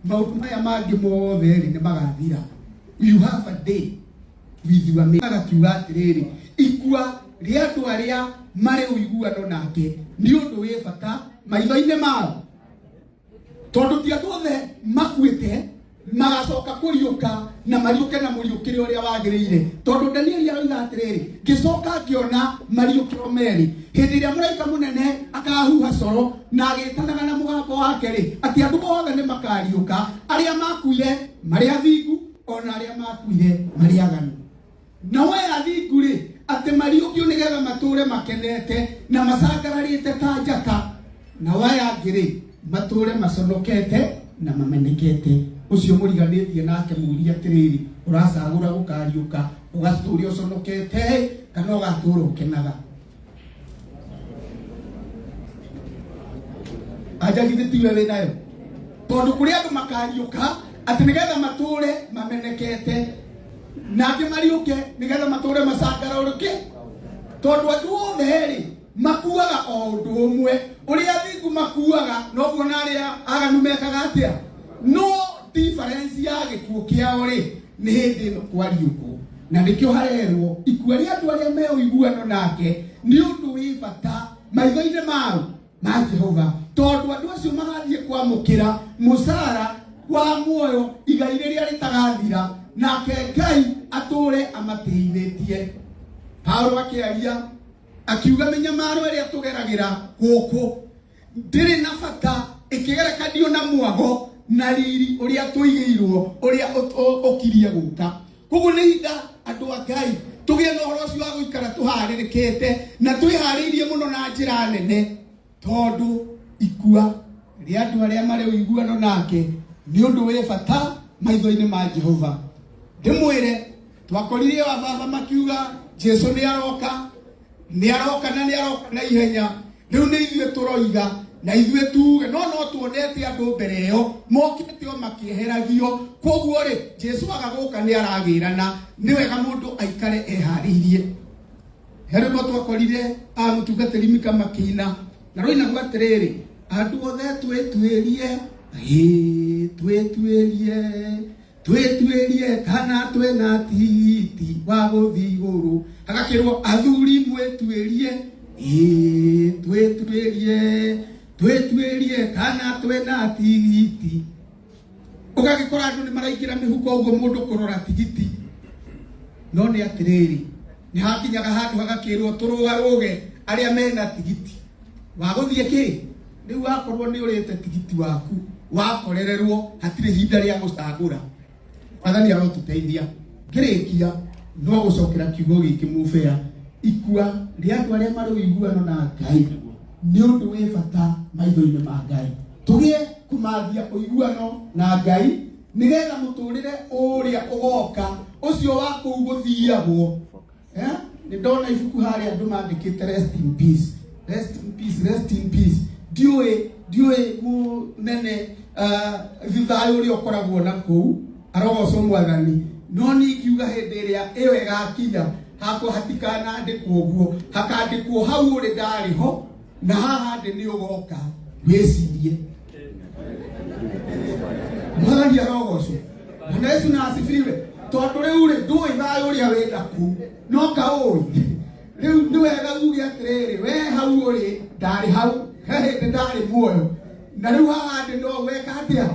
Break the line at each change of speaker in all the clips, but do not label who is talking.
maundu maya mangi mothe ni magathira. You have a day with your mate. Agakiuga atiriri, ikua ria andu aria mari uiguano nake ni undu wi bata maitho-ini mao, tondu ti andu othe makuite magacoka kuriuka na mariuke na muriukire uria wagiriire. Tondu Danieli aroiga atiriri, ngicoka ngiona mariukiro meri hindi iria muraika munene akahuha coro na agitanaga na mugambo wake ri ati andu othe ni makariuka, aria makuire mari athingu ona aria makuire mari aganu. Na we athingu ri ati mariukio nigetha mature makenete na macangararite ta njata, na we angiri mature maconokete na mamenekete. Ucio muriganitie nake muria atiriri, uracagura gukariuka ugatura uconokete kana ugatura ukenaga? Ajagithitiwe we nayo, tondu kuri andu makariuka ati nigetha mature mamenekete na angi mariuke nigetha mature macangarũrũke. Tondu andu othe ri makuaga o undu umwe, uria athingu makuaga noguo na aria aganu mekaga atia. No difference ya gikuo kiao ri ni hindi ino kwariuko, na nikio harerwo ikua ria andu aria me uiguano nake ni undu wi bata maitho-ini mao ma Jehova. Tondu andu acio magathie kwamukira mucara wa muoyo igai riria ritagathira, nake Ngai ature amateithitie. Paulo akiaria akiuga minyamaro iria tugeragira guku ndiri na bata ikigerekanio na mwago na riri uria tuigirwo uria ukirie guka. Koguo ni hinda andu a Ngai tugie na uhoro ucio wa guikara tuharirikite na twihariirie muno na njira nene, tondu ikua ria andu aria mari uiguano nake ni undu wi bata maitho-ini ma Jehova. Ndimwire twakorire wa baba makiuga Jesu ni aroka na ihenya. Riu ni ithue turoiga na ithue tuge no tuonete andu mbere iyo mokite o makieheragio. Koguo ri Jesu agaguka ni aragirana, ni wega mundu aikare ehariirie. Herego twakorire mutungatiri Mika makina na roina gwatiriri andu othe twetuerie kana twena titi wa guthi iguru. Agakirwo athuri mwetuerie twetuerie kana twena tigiti. Ugagikora andu ni maraingira mihuko uguo mundu kurora tigiti, no ni atiriri ni hakinyaga handu hagakirwo turugaruge aria mena tigiti wa guthie ki. Riu wakorwo ni urite tigiti waku wakorererwo hatire hinda ria gucagura. Athani arotuteithia ngirikia no gucokera kiugo giki mufea. Ikua ria andu aria mari uiguano na Ngai ni undu wi bata maitho-ini ma Ngai. Tugie kumathia uiguano na Ngai nigetha muturire uria ugoka ucio wa kuu guthiagwo. Ni ndona ibuku haria andu mandikite rest in peace, rest in peace, rest in peace. Diwe mu nene thithayo uria ukoragwo na kuu arogocwo Mwathani. No ni kiuga hindi iria iyo igakinya hako hatikana ndikwo guo hakandikwo hau uri ndariho na haha ndi ni ugoka wicirie. Mwathani arogocwo na Yesu na asifiwe. Tondu riu ri ndui thayo uria wenda ku no kaui riu ni wega uge atiriri we hau uri ndari hau hindi ndari muoyo na riu haha ndi no weka atia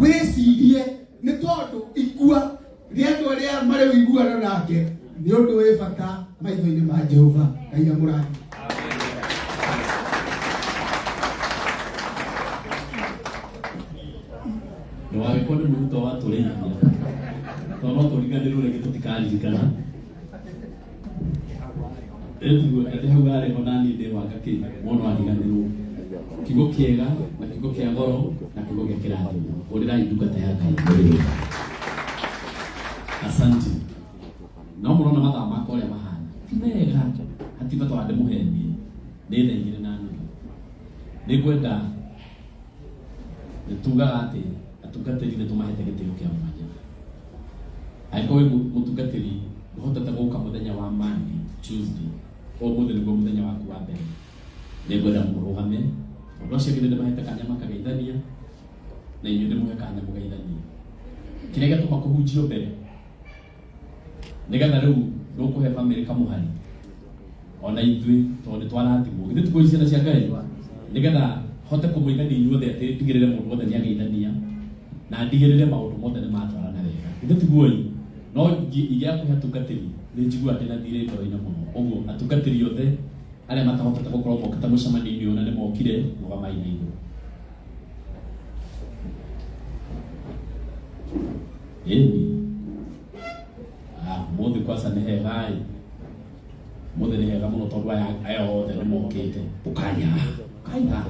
wicirie. Ni tondu ikua ria andu aria mari uiguano nake ni undu wi bata maitho-ini ma Jehova. Ngai amurathi.
No agikoni muruto wa turenya no turiganirwo rege tutikaririkana ete hau gari honani ndi wakaki mono ariganirwo kigo kiega na kigo kia goro na kigo kia kirathi urira indungata ya Ngai. Asante. No murona mathaa makwa uria mahana mega hatiba twande muheni ni thaigire na ndu ni gwenda tugaga ati atungatiri ni tumahete gitio kia mwanya. Aikowe mutungatiri muhotete guka muthenya wa Monday, Tuesday o muthenya niguo muthenya waku wa mbere. Ni gwenda murugame undu ucio ngire mahete kanya makageithania na inyuĩ ndĩmũhe kanya mũgeithanie kĩrĩa gĩatũma kũhunjio mbere nĩgetha rĩu ndũkũhe bamĩrĩ kamũhari ona ithuĩ tondũ nĩ twarathimwo githĩ tiguo ciana cia Ngai nĩgetha hote kũmũigania inyuothe atĩ ndigĩrĩre mũndũ wothe nĩageithania na ndigĩrĩre maũndũ mothe nĩmatwarana wega githĩ tiguo no igĩakũhe atungatĩri nĩ njiguaga na thirĩ ngoro-inĩ mũno ũguo atungatĩri othe arĩa matahotete gũkorwo mokĩte mũcemanio-inĩ ũyũ na nĩ mokire rũgamai na igũrũ. Mũthĩ kwanza nĩ hega mũthĩ nĩ hega mũno tondũ aya othe nĩ mokĩte ũkanya kaiha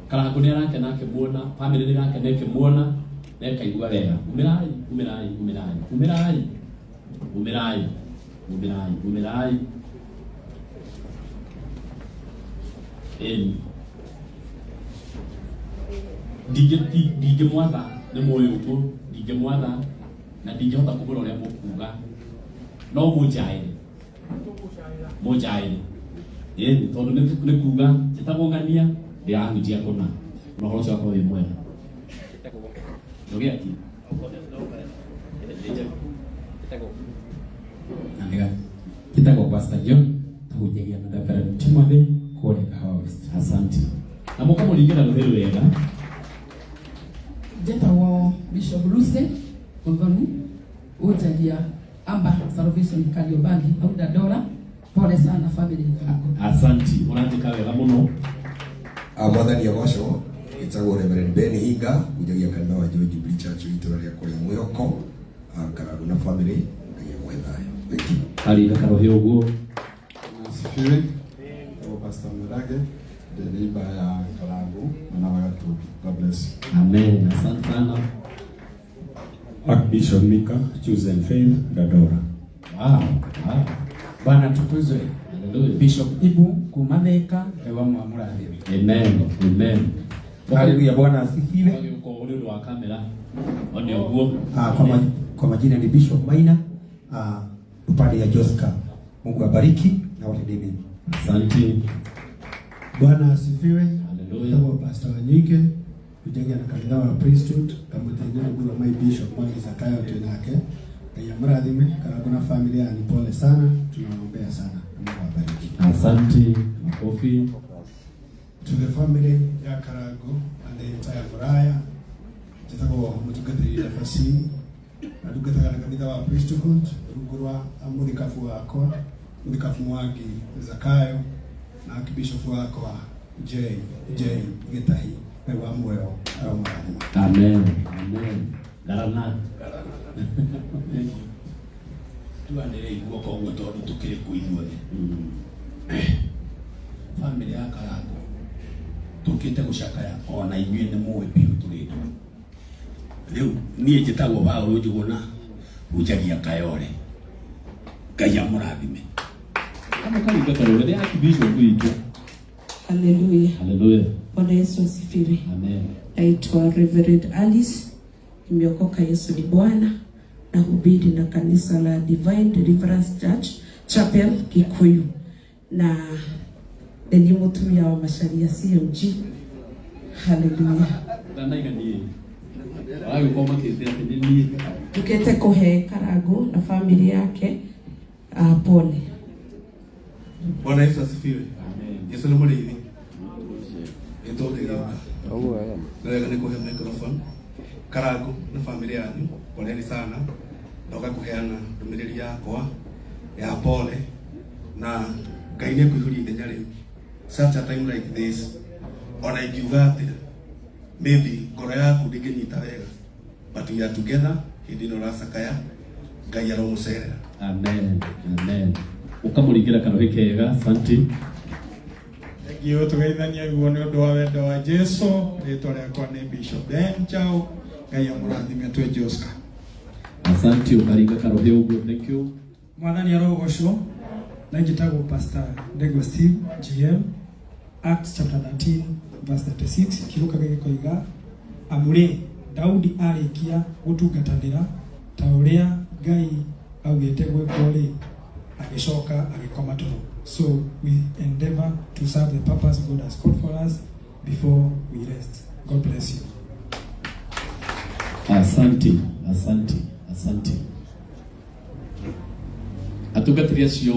Karangu nĩ arakena akĩmuona bamĩrĩ nĩ irakena ĩkĩmuona na ĩkaigua wega umirai ndingĩmwatha nĩ mũĩ ũguo ndingĩmwatha na ndingĩhota kũmwĩra ũrĩa mũkuga no mũnjaĩre tondũ nĩ kuga njĩtagũngania ndĩrahunjia kũna na ũhoro ũcio wakorwo wĩ mwega nogĩaki
Kitako Pastor John tahunjagia na Reverend Timothy kule Kahawa West.
Asante. Na mũkamũringĩra rũhĩ wega.
Njĩtagwo Bishop Lucy Muthoni ũnjagia Amba Salvation Kariobangi au Dandora. Pole sana family yako.
Asante. Ũrandĩka wega mũno.
Mwathani agocwo itagwo Reverend Ben Hinga ũnjagia kanitha wa Joy Jubilee Church itũra rĩa kũrĩa Mwĩhoko Karangu na family na yemwethayo. Thank you.
Karibu karohĩ ũguo.
Asifiwe. Pastor Murage, the neighbor ya Karangu na watu. God bless.
Amen. Asante sana.
Archbishop Mika, Chosen Faith, Dandora.
Wow.
Bwana tukuzwe.
Hallelujah.
Bishop Ibu Kumatheka ewa mwamurathimi.
Amen.
Hallelujah. Bwana asifiwe.
Kwa ule wa kamera. One ũguo.
Kwa majina ni Bishop Maina, upande ya Joska. Mungu abariki na watendeni.
Asante.
Bwana asifiwe.
Hallelujah.
Kama Pastor Wanyike kujenga na kanitha wa priesthood kama tena ndio my bishop Mwangi Zakayo tunake. Ya mradhime Karangu na familia ni pole sana, tunaombea sana. Mungu abariki.
Asante. Makofi.
To the family ya Karangu and the entire Muraya. Jitako mutugatiri nafasi na dugataka na kanitha wa priesthood rugurwa amudikafu wako mudikafu Mwangi Zakayo na Archbishop wako wa J Gitahi kwa mweo au mradhime.
Amen. Darana.
Tuandelee igua kwa ugo tondũ tukĩrĩ kũ ithuothe. Family ya Karangu tukĩte gũcakaya ona inyuĩ nĩ mũĩ biũ tũrĩ rĩu niĩ njĩtagwo Paul Njuguna hunjagia Kayole. Ngai amũrathime.
Kama karibu karore ya Archbishop witũ.
Hallelujah. Bwana Yesu asifiwe.
Amen.
Naitwa Reverend Alice. Nimeokoka, Yesu ni Bwana, na hubiri na kanisa la Divine Deliverance Church Chapel Kikuyu na ni mutumia wa Masharia CMG. Hallelujah. Tukete kuhe Karangu na familia yake pole.
Bwana Yesu asifiwe.
Amen.
Yesu ni murithi. Etoke gaka. Ndio nikuhe microphone. Karangu na familia yanyu poleni sana, ndoka kuheana ndũmĩrĩri yakwa ya pole na Ngai nĩ kwĩhuria ithenya rĩu. Such a time like this, ona ingiuga atĩa maybe ngoro yaku ndĩngĩnyita wega, but we are together hĩndĩ ĩno ũracakaya, Ngai aromũcerera.
Amen. Ũkamũringĩra karohĩ kega. Asante.
Ngiyo tugeithania guo nĩ ũndũ wa wendo wa Jesu. Rĩtwa rĩakwa nĩ Bishop Ben Chao. Ngai amũrathime twe Joska.
Asante. Ũkaringa karohĩ ũguo. Thank you.
Mwathani arogocwo. Na njĩtagwo Pastor Ndegwa Steve GM. Acts chapter 13 verse 36 kiruka gĩkoiga amũrĩ Daudi arĩkia gũtungatanĩra ta ũrĩa Ngai augĩte gwĩkwo rĩ agĩcoka agĩkoma toro. So we endeavor to serve the purpose God has called for us before we rest. God bless you.
Asante. Atungatĩria cio